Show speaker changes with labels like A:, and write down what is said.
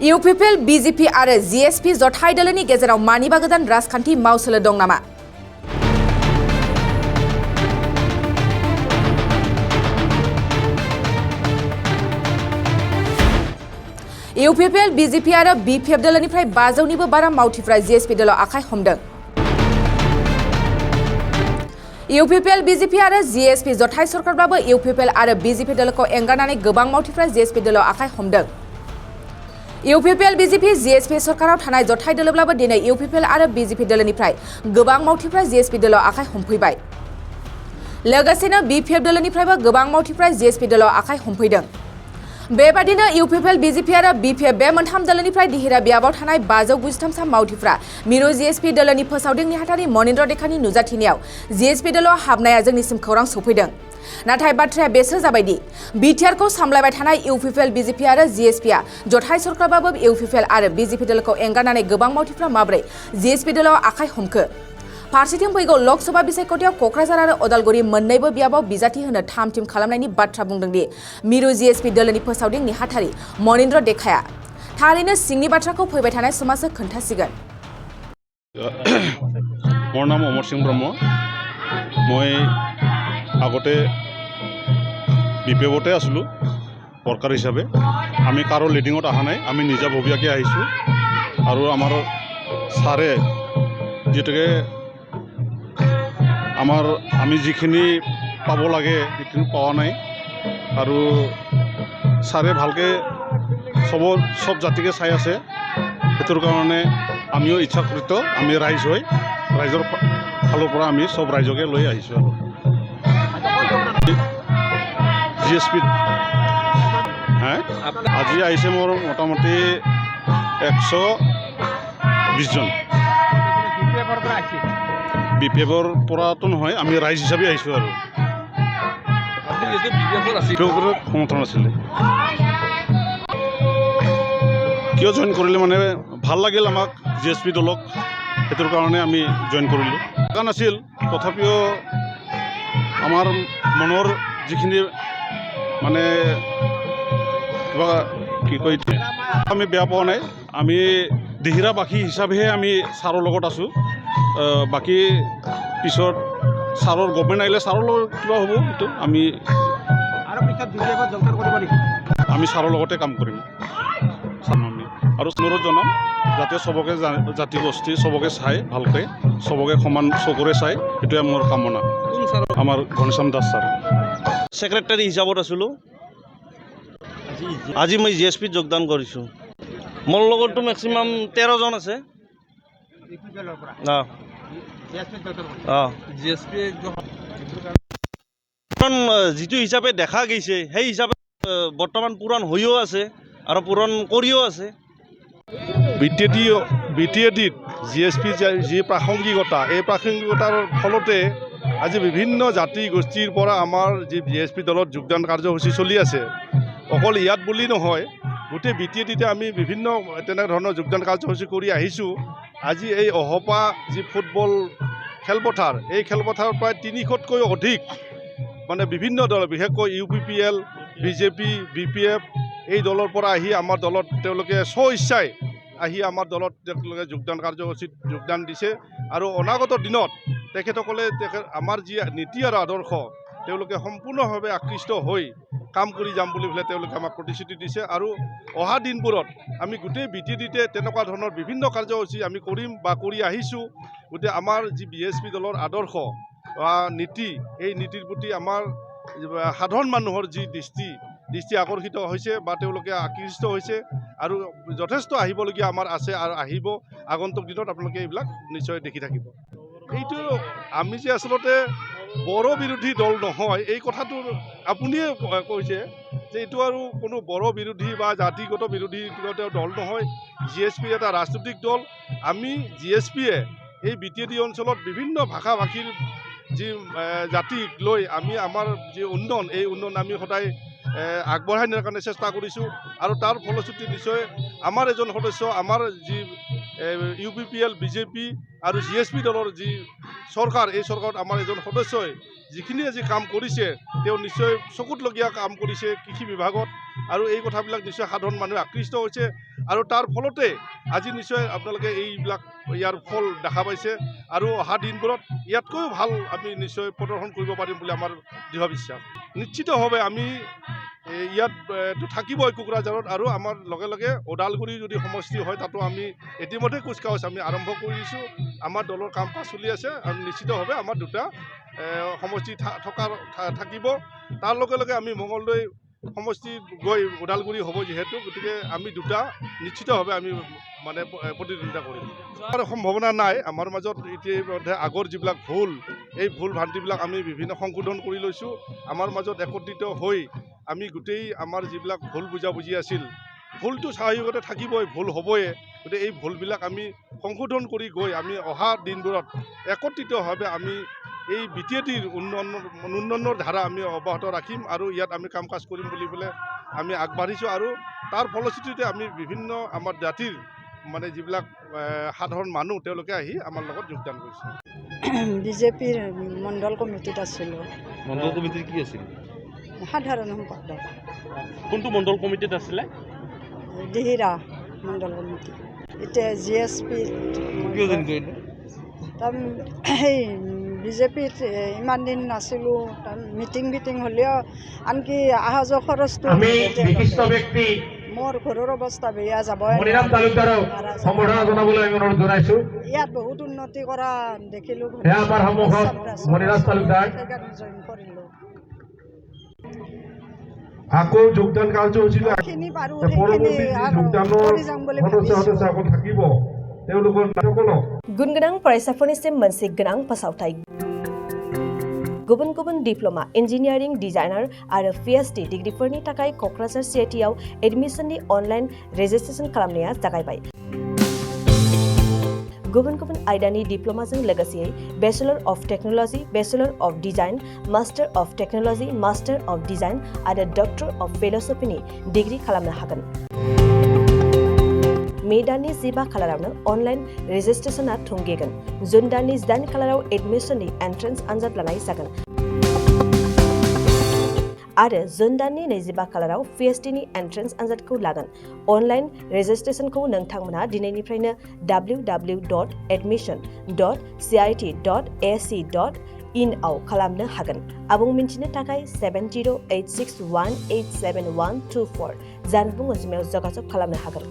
A: Uppl BJP आरो GSP जथाय दोलोनि गेजेराव मानिबा गोदान राजखान्थि मावसोलो दं नामा? Uppl BJP आरो BPF दोलोनिफ्राय 500निबो बारा मावथिफ्रा GSP दोलाव आखाइ हमदों। Uppl BJP आरो GSP जथाय सरकारब्लाबो Uppl आरो BJP दोलोखौ एंगारनानै गोबां मावथिफ्रा GSP दोलाव आखाइ हमदों। Uppl BJP GSP सरकाराव थानाय जथाय दोलोब्लाबो दिनै Uppl आरो BJP दोलोनिफ्राय गोबां मावथिफ्रा GSP दोलाव आखाइ हमफैबाय। लोगोसेनो BPF दोलोनिफ्रायबो गोबां मावथिफ्रा GSP दोलाव आखाइ हमफैदों। बेबादिनो Uppl BJP आरो BPF बे मोनथाम दोलोनिफ्राय दिहिरा बियाबाव थानाय 593 सा मावथिफ्रा मिरु GSP दोलोनि फोसावदिं नेहाथारि मनिन्द्र देखानि नुजाथिनायाव GSP दोलाव हाबनाया जोंनिसिम खौरां सफैदों। नाथाय बाथ्राया बेसो जाबायदि बिटिआरखौ सामलायबाय थानाय Uppl BJP आरो GSPआ जथाय सरकारबाबो Uppl आरो BJP दोलोखौ एंगारनानै गोबां मावथिफ्रा माबोरै GSP दोलाव आखाइ हमखो? फारसेथिं फैगौ लोकसभा बिसायख'थियाव क'क्राझार आरो उदालगुरि मोन्नैबो बियाबाव बिजाथि होनो थाम-थिम खालामनायनि बाथ्रा बुंदोंदि मिरु GSP दोलोनि फोसावदिं नेहाथारि मनिन्द्र देखाया। थारैनो सिंनि बाथ्राखौ फैबाय थानाय समाजो खोन्थासिगोन।
B: মোৰ নাম অমৰ সিং ব্ৰহ্ম। মই আগতে বিপিএফতে আছিলোঁ वर्कार हिसापे। आमी कारो लिडिंगत अहा नाई, आमी निजाबबीयाके आहिছোঁ और आमार सारे जितुके आमार आमी जिखिनि पाब लागे सेखिनि पावा नाई और सारे भालके सब जातिके चाइ आछे। हेतुर कारणे आमिও इच्छाकृत आमी राइज हई राइजर फाলৰ পৰা आमी सब राइजके লৈ আহিছোঁ আৰু GSP আজি আহিছে মোৰ মোটামুটি 120 জন। বিপিএফৰ পৰাতো নহয়, আমি ৰাইজ হিচাপে আহিছোঁ আৰু সমৰ্থন আছিলে। কিয় জইন কৰিলে মানে ভাল লাগিল আমাক GSP দলক, সেইটোৰ কাৰণে আমি জইন কৰিলোঁ। লগা নাছিল, তথাপিও আমাৰ মনৰ যিখিনি মানে কিবা কি কয় আমি বেয়া পোৱা নাই। আমি দিহিৰাবাসী হিচাপেহে আমি ছাৰৰ লগত আছোঁ। বাকী পিছত ছাৰৰ গভৰ্ণমেণ্ট আহিলে ছাৰৰ লগত কিবা হ'ব সেইটো আমি ছাৰৰ লগতে কাম কৰিম আৰু অনুৰোধ জনাম যাতে চবকে জাতি গোষ্ঠী চবকে চাই ভালকৈ চবকে সমান চকুৰে চাই, সেইটোৱে মোৰ কামনা। আমাৰ ঘনশ্যাম দাস ছাৰ
C: सेक्रेटारी हिसाबत आছিলোঁ। আজি মই GSP যোগदान কৰিছোঁ। মোৰ লগতো মেক্সিমাম 13 জন আছে। যিটো হিচাপে দেখা গৈছে সেই হিচাপে বৰ্তমান পূৰণ হৈও আছে আৰু পূৰণ কৰিও আছে।
B: বিটিএডিত GSP যি প্ৰাসংগিকতা, এই প্ৰাসংগিকতাৰ ফলতে আজি বিভিন্ন জাতি গোষ্ঠীৰ পৰা আমাৰ যি GSP দলত যোগদান কাৰ্যসূচী চলি আছে। অকল ইয়াত বুলি নহয়, গোটেই বিটিএডিতে আমি বিভিন্ন তেনেধৰণৰ যোগদান কাৰ্যসূচী কৰি আহিছোঁ। আজি এই অহপা যি ফুটবল খেলপথাৰ, এই খেলপথাৰৰ প্ৰায় 300তকৈ অধিক মানে বিভিন্ন দল, বিশেষকৈ UPPL BJP BPF এই দলৰ পৰা আহি আমাৰ দলত তেওঁলোকে স্ব-ইচ্ছাই আহি আমাৰ দলত তেওঁলোকে যোগদান কাৰ্যসূচীত যোগদান দিছে আৰু অনাগত দিনত তেখেতসকলে আমাৰ যি নীতি আৰু আদৰ্শ তেওঁলোকে সম্পূৰ্ণভাৱে আকৃষ্ট হৈ কাম কৰি যাম বুলি পেলাই তেওঁলোকে আমাক প্ৰতিশ্ৰুতি দিছে। আৰু অহা দিনবোৰত আমি গোটেই বিটিএডিতে তেনেকুৱা ধৰণৰ বিভিন্ন কাৰ্যসূচী আমি কৰিম বা কৰি আহিছোঁ। গতিকে আমাৰ যি GSP দলৰ আদৰ্শ বা নীতি, এই নীতিৰ প্ৰতি আমাৰ সাধাৰণ মানুহৰ যি দৃষ্টি আকৰ্ষিত হৈছে বা তেওঁলোকে আকৃষ্ট হৈছে আৰু যথেষ্ট আহিবলগীয়া আমাৰ আছে আৰু আহিব আগন্তুক দিনত আপোনালোকে এইবিলাক নিশ্চয় দেখি থাকিব। এইটো আমি যে আচলতে বড়ো বিৰোধী দল নহয়, এই কথাটো আপুনিয়ে কৈছে যে এইটো আৰু কোনো বড়ো বিৰোধী বা জাতিগত বিৰোধী দল নহয়। GSP এটা ৰাজনৈতিক দল। আমি GSPয়ে এই বিটিএডি অঞ্চলত বিভিন্ন ভাষা ভাষীৰ যি জাতিক লৈ আমি আমাৰ যি উন্নয়ন, এই উন্নয়ন আমি সদায় আগবঢ়াই নিয়াৰ কাৰণে চেষ্টা কৰিছোঁ আৰু তাৰ ফলশ্ৰুতি নিশ্চয় আমাৰ এজন সদস্য, আমাৰ যি UPPL BJP আৰু GSP দলৰ যি চৰকাৰ, এই চৰকাৰত আমাৰ এজন সদস্যই যিখিনি আজি কাম কৰিছে তেওঁ নিশ্চয় চকুতলগীয়া কাম কৰিছে কৃষি বিভাগত আৰু এই কথাবিলাক নিশ্চয় সাধাৰণ মানুহে আকৃষ্ট হৈছে আৰু তাৰ ফলতে আজি নিশ্চয় আপোনালোকে এইবিলাক ইয়াৰ ফল দেখা পাইছে আৰু অহা দিনবোৰত ইয়াতকৈও ভাল আমি নিশ্চয় প্ৰদৰ্শন কৰিব পাৰিম বুলি আমাৰ দৃঢ় বিশ্বাস নিশ্চিতভাৱে আমি ইয়াত থাকিবই কোকৰাঝাৰত আৰু আমাৰ লগে লগে ওদালগুৰি যদি সমষ্টি হয় তাতো আমি ইতিমধ্যে কুচকাৱাজ আমি আৰম্ভ কৰি দিছোঁ আমাৰ দলৰ কাম কাজ চলি আছে আৰু নিশ্চিতভাৱে আমাৰ দুটা সমষ্টি থাকিব তাৰ লগে লগে আমি মঙলদৈ সমষ্টি গৈ ওদালগুৰি হ'ব যিহেতু গতিকে আমি দুটা নিশ্চিতভাৱে আমি মানে প্ৰতিদ্বন্দ্বিতা কৰিম আৰু সম্ভাৱনা নাই আমাৰ মাজত ইতিমধ্যে আগৰ যিবিলাক ভুল এই ভুল ভ্ৰান্তিবিলাক আমি বিভিন্ন সংশোধন কৰি লৈছোঁ আমাৰ মাজত একত্ৰিত হৈ আমি গোটেই আমাৰ যিবিলাক ভুল বুজাবুজি আছিল ভুলটো স্বাভাৱিকতে থাকিবই ভুল হ'বই গতিকে এই ভুলবিলাক আমি সংশোধন কৰি গৈ আমি অহা দিনবোৰত একত্ৰিতভাৱে আমি এই BTATৰ উন্নয়নৰ ধাৰা আমি অব্যাহত ৰাখিম আৰু ইয়াত আমি কাম কাজ কৰিম বুলি পেলাই আমি আগবাঢ়িছোঁ আৰু তাৰ ফলশ্ৰুতিতে আমি বিভিন্ন আমাৰ জাতিৰ মানে যিবিলাক সাধাৰণ মানুহ তেওঁলোকে আহি আমাৰ লগত যোগদান কৰিছে
D: বিজেপিৰ মণ্ডল কমিটিত আছিলোঁ
C: মণ্ডল কমিটিৰ কি আছিল
D: সাধাৰণ সম্পাদক
C: কোনটো মণ্ডল কমিটিত আছিলে
D: দিহিৰা মণ্ডল কমিটি এতিয়া GSP সেই বিজেপিত ইমান দিন নাছিলোঁ মিটিং হ'লেও আনকি অহা যোৱা খৰচটো মোৰ ঘৰৰ অৱস্থা বেয়া যাব ইয়াত বহুত উন্নতি কৰা দেখিলোঁ জইন কৰিলোঁ
B: আকৌ যোগদান কাৰ্যসূচীটো থাকিব তেওঁলোকৰ
E: गुनगोनां फरायसाफोरनिसिम मोनसे गोनां फोसावथाय गुबुन गुबुन डिप्लोमा इन्जिनियारिं डिजाइनार आरो PhD डिग्रीफोरनि थाखाय क'क्राझार CITआव एडमिशननि अनलाइन रेजिस्ट्रेशन खालामनाया जागायबाय गुबुन गुबुन आयदानि डिप्लोमाजों लोगोसे bachelor of technology bachelor of design master of technology master of design आरो डक्टर अफ फिल'सफिनि डिग्री खालामनो हागोन मे दाननि 15 खालारावनो अनलाइन रेजिस्ट्रेशना थुंगेगोन जुन दाननि 8 खालाराव एडमिशननि एन्ट्रेन्स आनजाद लानाय जागोन आरो जुन दाननि 25 खालाराव PhDनि एन्ट्रेन्स आनजादखौ लागोन अनलाइन रेजिस्ट्रेशनखौ नोंथांमोना दिनैनिफ्रायनो www.admission.cit.ac.in आव खालामनो हागोन आबुं मिन्थिनो थाखाय 7086187124 जानबुं अनजिमायाव जगाजग खालामनो हागोन